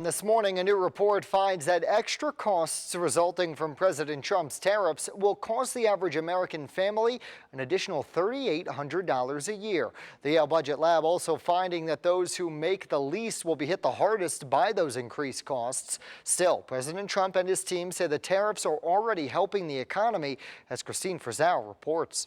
This morning, a new report finds that extra costs resulting from President Trump's tariffs will cost the average American family an additional $3,800 a year. The Yale Budget Lab also finding that those who make the least will be hit the hardest by those increased costs. Still, President Trump and his team say the tariffs are already helping the economy, as Christine Frizzell reports.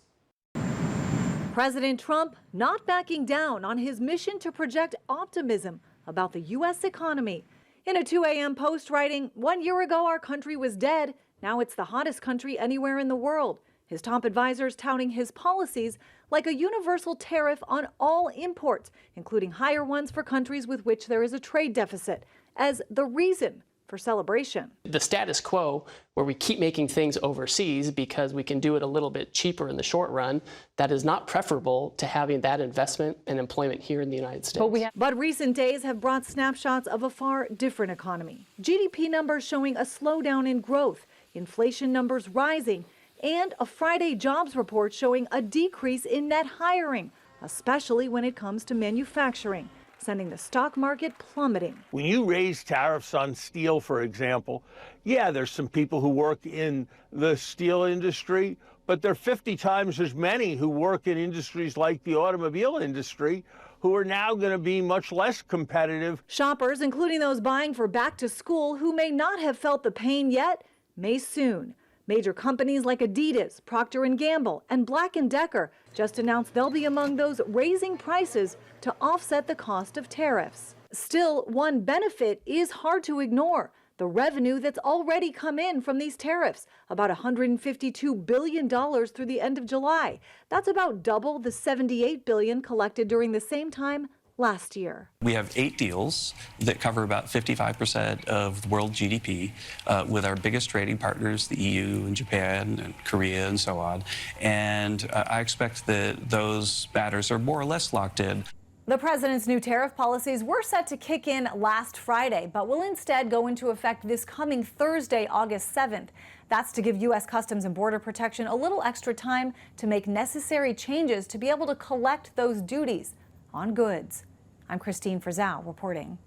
President Trump not backing down on his mission to project optimism about the U.S. economy. In a 2 a.m. post writing, 1 year ago our country was dead. Now it's the hottest country anywhere in the world. His top advisors touting his policies like a universal tariff on all imports, including higher ones for countries with which there is a trade deficit, as the reason for celebration. The status quo, where we keep making things overseas because we can do it a little bit cheaper in the short run, that is not preferable to having that investment and employment here in the United States. But recent days have brought snapshots of a far different economy. GDP numbers showing a slowdown in growth, inflation numbers rising, and a Friday jobs report showing a decrease in net hiring, especially when it comes to manufacturing, sending the stock market plummeting. When you raise tariffs on steel, for example, yeah, there's some people who work in the steel industry, but there are 50 times as many who work in industries like the automobile industry who are now going to be much less competitive. Shoppers, including those buying for back to school who may not have felt the pain yet, may soon. Major companies like Adidas, Procter & Gamble, and Black & Decker just announced they'll be among those raising prices to offset the cost of tariffs. Still, one benefit is hard to ignore: the revenue that's already come in from these tariffs, about $152 billion through the end of July. That's about double the $78 billion collected during the same time last year. We have 8 deals that cover about 55% of world GDP with our biggest trading partners, the EU and Japan and Korea and so on. And I expect that those matters are more or less locked in. The president's new tariff policies were set to kick in last Friday, but will instead go into effect this coming Thursday, August 7th. That's to give U.S. Customs and Border Protection a little extra time to make necessary changes to be able to collect those duties on goods. I'm Christine Frizzell reporting.